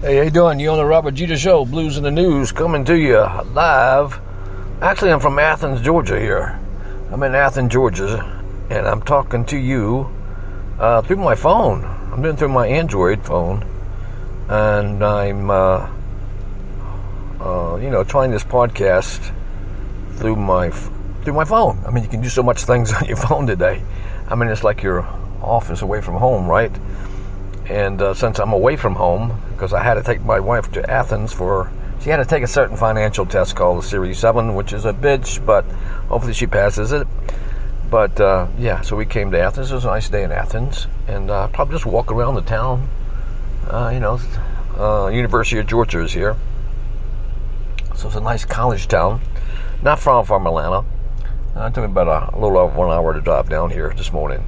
Hey, how you doing? You on the Robert Jeter Show, Blues in the News, coming to you live. Actually, I'm from Athens, Georgia here. I'm in Athens, Georgia, and I'm talking to you through my phone. I'm doing through my Android phone, and I'm, trying this podcast through my phone. I mean, you can do so much things on your phone today. I mean, it's like your office away from home, right? And since I'm away from home, because I had to take my wife to Athens she had to take a certain financial test called the Series 7, which is a bitch, but hopefully she passes it. But so we came to Athens. It was a nice day in Athens, and probably just walk around the town. University of Georgia is here. So it's a nice college town, not far from Atlanta. It took me about a little over 1 hour to drive down here this morning.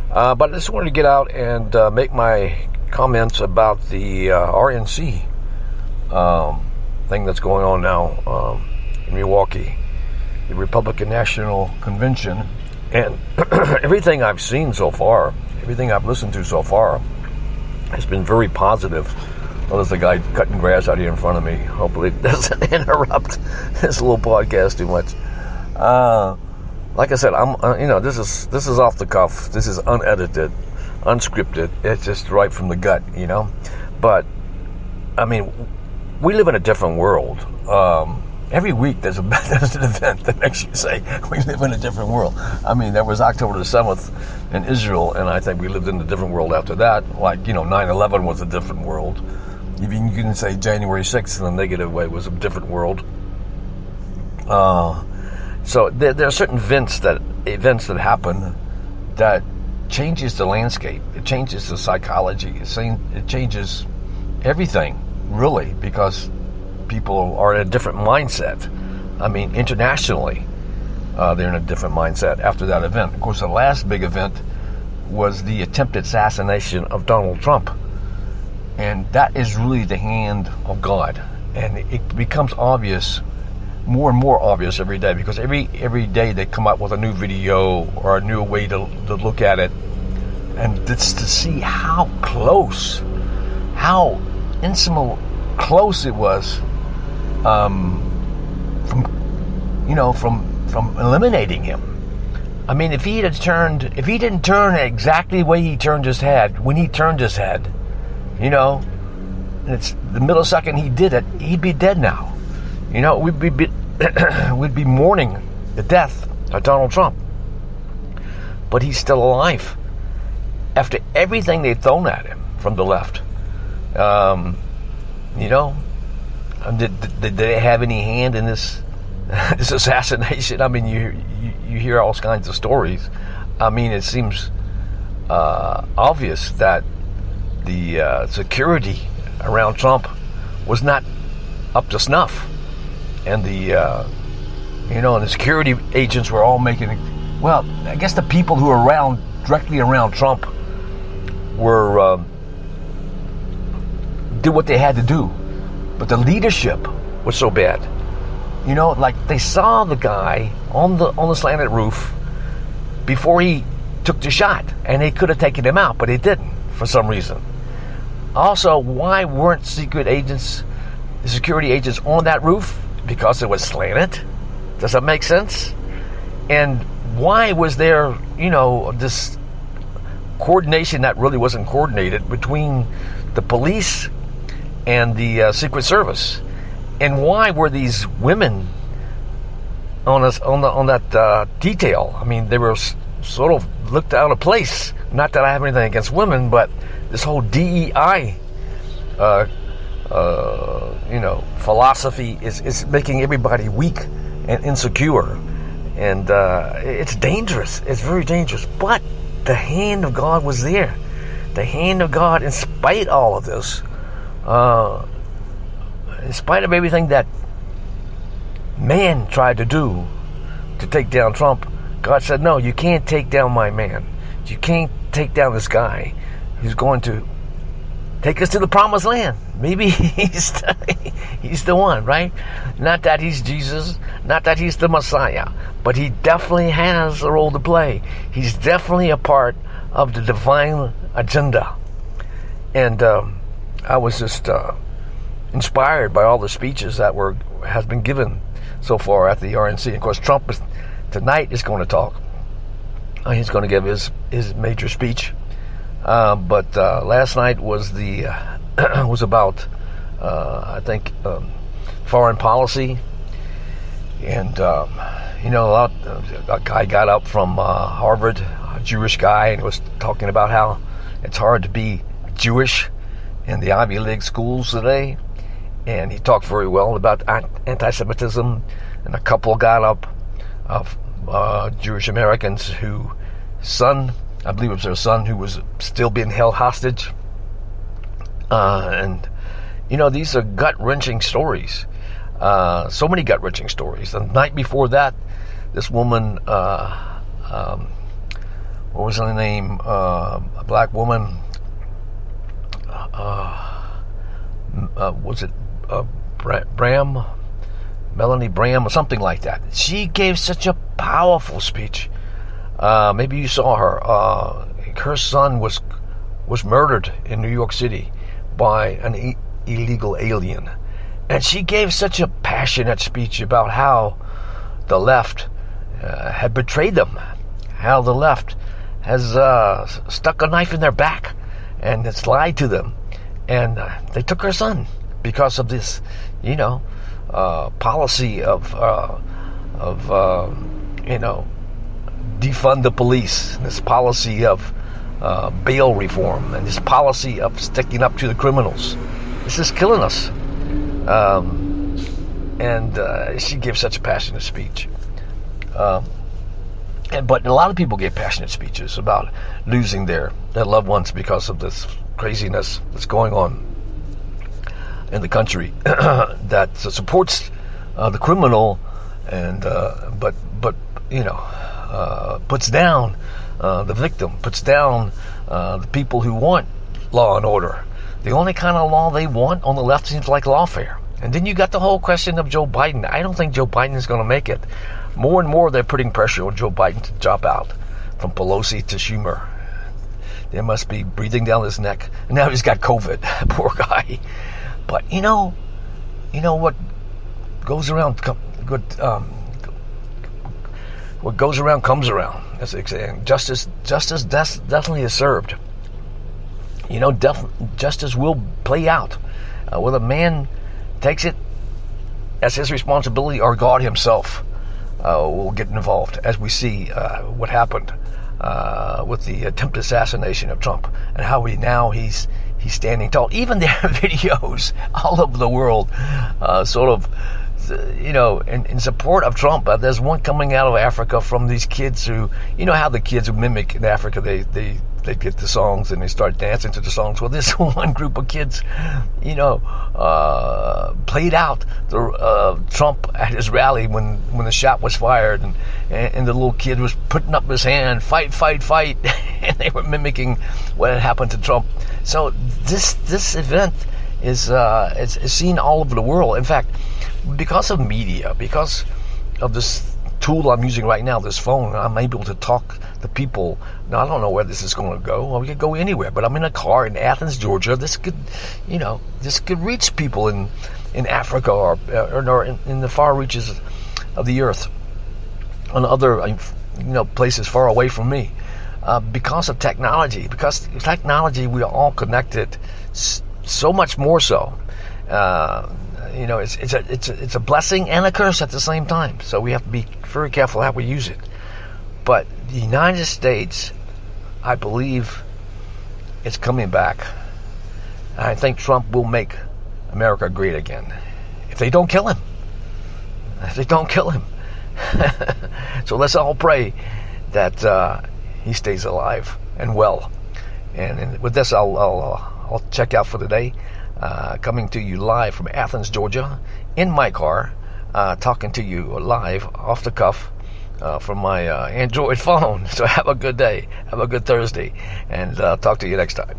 But I just wanted to get out and make my comments about the RNC thing that's going on now in Milwaukee, the Republican National Convention. And everything I've seen so far, everything I've listened to so far, has been very positive. Well, there's a guy cutting grass out here in front of me. Hopefully it doesn't interrupt this little podcast too much. Like I said, this is off the cuff. This is unedited, unscripted. It's just right from the gut, But, I mean, we live in a different world. Every week there's an event that makes you say, we live in a different world. I mean, there was October the 7th in Israel, and I think we lived in a different world after that. Like, 9/11 was a different world. Even you can say January 6th in a negative way was a different world. So there are certain events that happen that changes the landscape. It changes the psychology. It changes everything, really, because people are in a different mindset. I mean, internationally, they're in a different mindset after that event. Of course, the last big event was the attempted assassination of Donald Trump. And that is really the hand of God. And it becomes obvious, more and more obvious every day, because every day they come up with a new video or a new way to look at it, and just to see how close, how intimate close it was from eliminating him. I mean, if he didn't turn exactly the way he turned his head when he turned his head, and it's the millisecond he did it, he'd be dead now. We'd be mourning the death of Donald Trump. But he's still alive. After everything they've thrown at him from the left. Did they have any hand in this assassination? I mean, you hear all kinds of stories. I mean, it seems obvious that the security around Trump was not up to snuff. And the security agents were all making, I guess the people who were directly around Trump did what they had to do. But the leadership was so bad. Like they saw the guy on the slanted roof before he took the shot, and they could have taken him out, but they didn't for some reason. Also, why weren't security agents on that roof? Because it was slanted. Does that make sense? And why was there, this coordination that really wasn't coordinated between the police and the Secret Service? And why were these women on that detail? I mean, they were sort of looked out of place. Not that I have anything against women, but this whole DEI philosophy is making everybody weak and insecure, and it's dangerous. It's very dangerous. But the hand of God was there. The hand of God, in spite of all of this, in spite of everything that man tried to do to take down Trump, God said, "No, you can't take down my man. You can't take down this guy who's going to take us to the promised land." Maybe he's the one, right? Not that he's Jesus, not that he's the Messiah, but he definitely has a role to play. He's definitely a part of the divine agenda. And I was just inspired by all the speeches that has been given so far at the RNC. And of course, Trump tonight is going to talk. He's going to give his major speech. But last night was was about I think foreign policy, and a guy got up from Harvard, a Jewish guy, and was talking about how it's hard to be Jewish in the Ivy League schools today. And he talked very well about anti-Semitism, and a couple got up of Jewish Americans who I believe it was their son, who was still being held hostage. And these are gut-wrenching stories. So many gut-wrenching stories. The night before that, this woman, what was her name? A black woman. Was it Melanie Bram, or something like that? She gave such a powerful speech. Maybe you saw her. Her son was murdered in New York City by an illegal alien, and she gave such a passionate speech about how the left had betrayed them, how the left has stuck a knife in their back and it's lied to them, and they took her son because of this, policy of defund the police, this policy of bail reform, and this policy of sticking up to the criminals. This is killing us. And she gives such a passionate speech. But a lot of people give passionate speeches about losing their loved ones because of this craziness that's going on in the country that supports the criminal, and but puts down the victim, puts down the people who want law and order. The only kind of law they want on the left seems like lawfare. And then you got the whole question of Joe Biden. I don't think Joe Biden is going to make it. More and more they're putting pressure on Joe Biden to drop out, from Pelosi to Schumer. They must be breathing down his neck. And now he's got COVID, poor guy. But you know what goes around, what goes around comes around, as they say. Justice definitely is served. Justice will play out. Whether a man takes it as his responsibility or God himself will get involved, as we see what happened with the attempted assassination of Trump, and how he's standing tall. Even there are videos all over the world, in support of Trump. There's one coming out of Africa from these kids who, how the kids who mimic in Africa, they get the songs and they start dancing to the songs. Well, this one group of kids, played out Trump at his rally when the shot was fired, and the little kid was putting up his hand, fight, fight, fight, and they were mimicking what had happened to Trump. So this event is seen all over the world. In fact, because of media, because of this tool I'm using right now, this phone, I'm able to talk to people. Now, I don't know where this is going to go. Well, we could go anywhere, but I'm in a car in Athens, Georgia. This could reach people in Africa or in the far reaches of the earth, on other places far away from me, because of technology. Because of technology, we are all connected, so much more so. It's a blessing and a curse at the same time. So we have to be very careful how we use it. But the United States, I believe, is coming back. I think Trump will make America great again. If they don't kill him. So let's all pray that he stays alive and well. And with this, I'll check out for the day. Coming to you live from Athens, Georgia, in my car, talking to you live off the cuff from my Android phone. So have a good day, have a good Thursday, and talk to you next time.